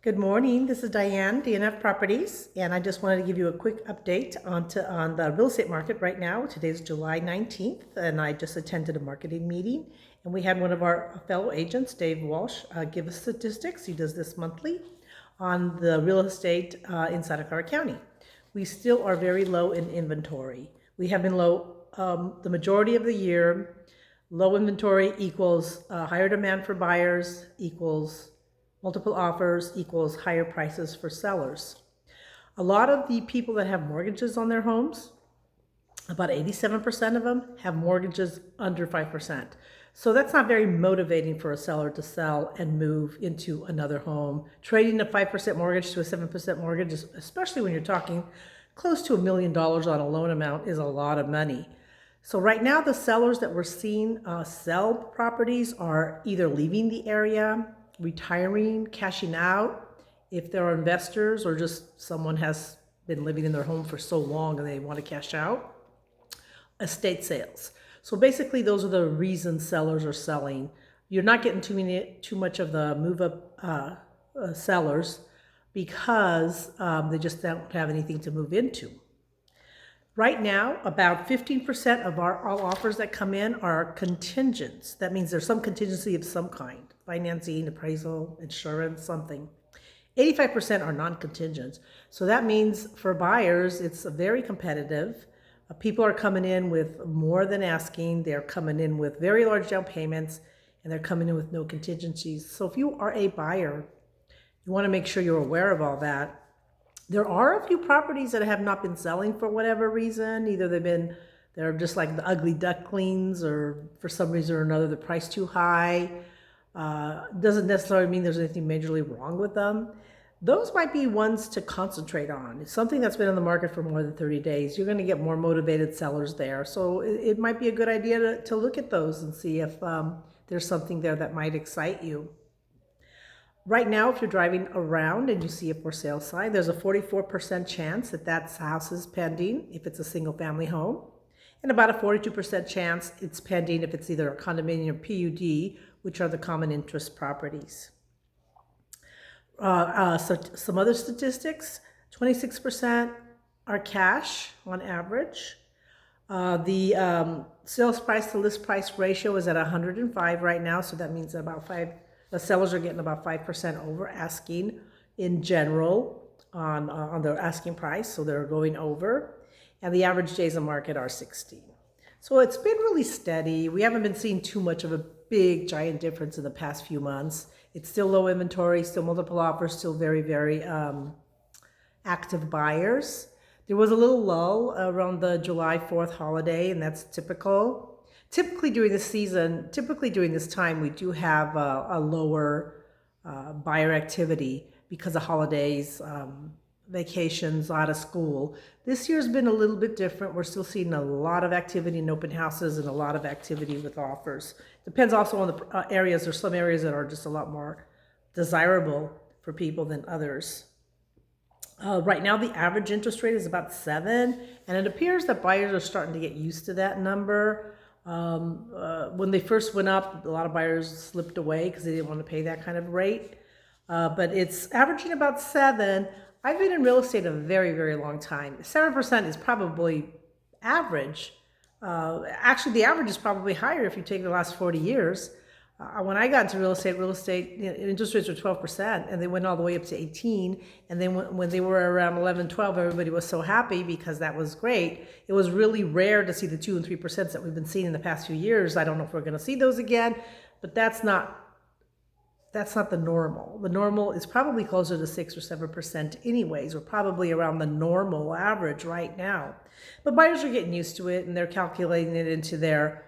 Good morning. This is Diane, DNF Properties, and I just wanted to give you a quick update on the real estate market right now. Today's July 19th, and I just attended a marketing meeting, and we had one of our fellow agents, Dave Walsh, give us statistics. He does this monthly on the real estate in Santa Clara County. We still are very low in inventory. We have been low the majority of the year. Low inventory equals higher demand for buyers equals multiple offers equals higher prices for sellers. A lot of the people that have mortgages on their homes, about 87% of them have mortgages under 5%. So that's not very motivating for a seller to sell and move into another home. Trading a 5% mortgage to a 7% mortgage, especially when you're talking close to $1 million on a loan amount, is a lot of money. So right now, the sellers that we're seeing sell properties are either leaving the area, retiring, cashing out, if there are investors or just someone has been living in their home for so long and they want to cash out. Estate sales. So basically those are the reasons sellers are selling. You're not getting too much of the move up sellers because they just don't have anything to move into. Right now, about 15% of all offers that come in are contingents. That means there's some contingency of some kind, financing, appraisal, insurance, something. 85% are non-contingent. So that means for buyers, it's very competitive. People are coming in with more than asking. They're coming in with very large down payments, and they're coming in with no contingencies. So if you are a buyer, you want to make sure you're aware of all that. There are a few properties that have not been selling for whatever reason. Either they're just like the ugly ducklings, or for some reason or another, the price too high. Doesn't necessarily mean there's anything majorly wrong with them. Those might be ones to concentrate on. It's something that's been on the market for more than 30 days. You're going to get more motivated sellers there. So it might be a good idea to look at those and see if there's something there that might excite you. Right now, if you're driving around and you see a for sale sign, there's a 44% chance that house is pending if it's a single family home, and about a 42% chance it's pending if it's either a condominium or PUD, which are the common interest properties. So some other statistics, 26% are cash on average. The sales price to list price ratio is at 105 right now, so that means the sellers are getting about 5% over asking in general on their asking price, so they're going over. And the average days on market are 16. So it's been really steady. We haven't been seeing too much of a big, giant difference in the past few months. It's still low inventory, still multiple offers, still very, very active buyers. There was a little lull around the July 4th holiday, and that's typical. Typically during this time, we do have a lower buyer activity because of holidays, vacations, out of school. This year's been a little bit different. We're still seeing a lot of activity in open houses and a lot of activity with offers. Depends also on the areas. There's some areas that are just a lot more desirable for people than others. Right now, the average interest rate is about 7, and it appears that buyers are starting to get used to that number. When they first went up, a lot of buyers slipped away because they didn't want to pay that kind of rate. But it's averaging about 7. I've been in real estate a very, very long time. 7% is probably average. Actually, the average is probably higher if you take the last 40 years. When I got into real estate, interest rates were 12%, and they went all the way up to 18. And then when they were around 11, 12, everybody was so happy because that was great. It was really rare to see the 2 and 3% that we've been seeing in the past few years. I don't know if we're going to see those again, but that's not the normal. The normal is probably closer to 6 or 7% anyways. We're probably around the normal average right now. But buyers are getting used to it, and they're calculating it into their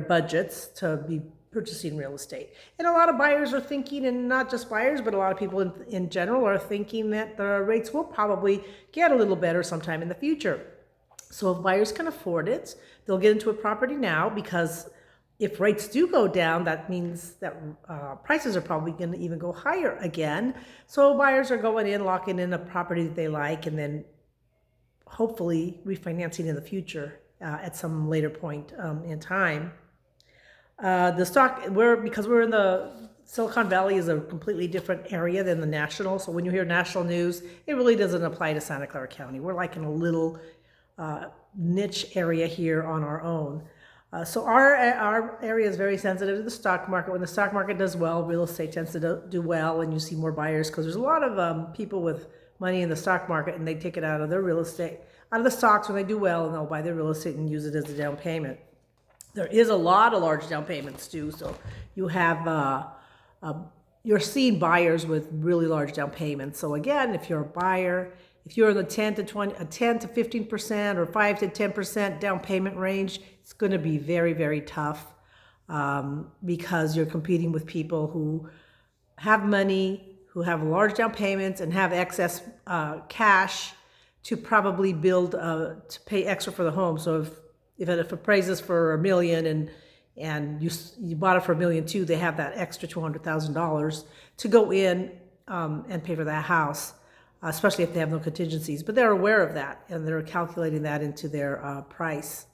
budgets to be purchasing real estate. And a lot of buyers are thinking, and not just buyers, but a lot of people in general are thinking that the rates will probably get a little better sometime in the future. So if buyers can afford it, they'll get into a property now, because if rates do go down, that means that prices are probably going to even go higher again. So buyers are going in, locking in a property that they like, and then hopefully refinancing in the future at some later point in time. The stock, because we're in the Silicon Valley is a completely different area than the national. So when you hear national news, it really doesn't apply to Santa Clara County. We're like in a little niche area here on our own. So our area is very sensitive to the stock market. When the stock market does well, real estate tends to do well, and you see more buyers because there's a lot of people with money in the stock market, and they take it out of their real estate, out of the stocks when they do well, and they'll buy their real estate and use it as a down payment. There is a lot of large down payments too. So you have you're seeing buyers with really large down payments. So again, if you're a buyer, if you're in the 10 to 15% or 5 to 10% down payment range, it's going to be very, very tough because you're competing with people who have money, who have large down payments and have excess cash to probably build, to pay extra for the home. So if it appraises for $1 million and you bought it for $1.2 million, they have that extra $200,000 to go in and pay for that house. Especially if they have no contingencies, but they're aware of that and they're calculating that into their price.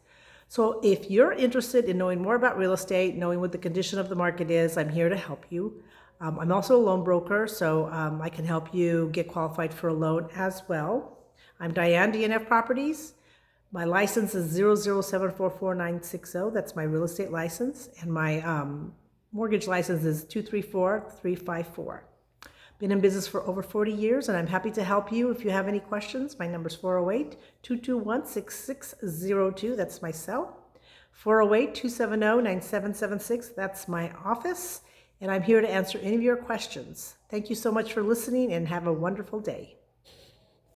So if you're interested in knowing more about real estate, knowing what the condition of the market is, I'm here to help you. I'm also a loan broker, so I can help you get qualified for a loan as well. I'm Diane, DNF Properties. My license is 007444960. That's my real estate license. And my mortgage license is 234354. Been in business for over 40 years, and I'm happy to help you if you have any questions. My number is 408-221-6602. That's my cell. 408-270-9776. That's my office, and I'm here to answer any of your questions. Thank you so much for listening, and have a wonderful day.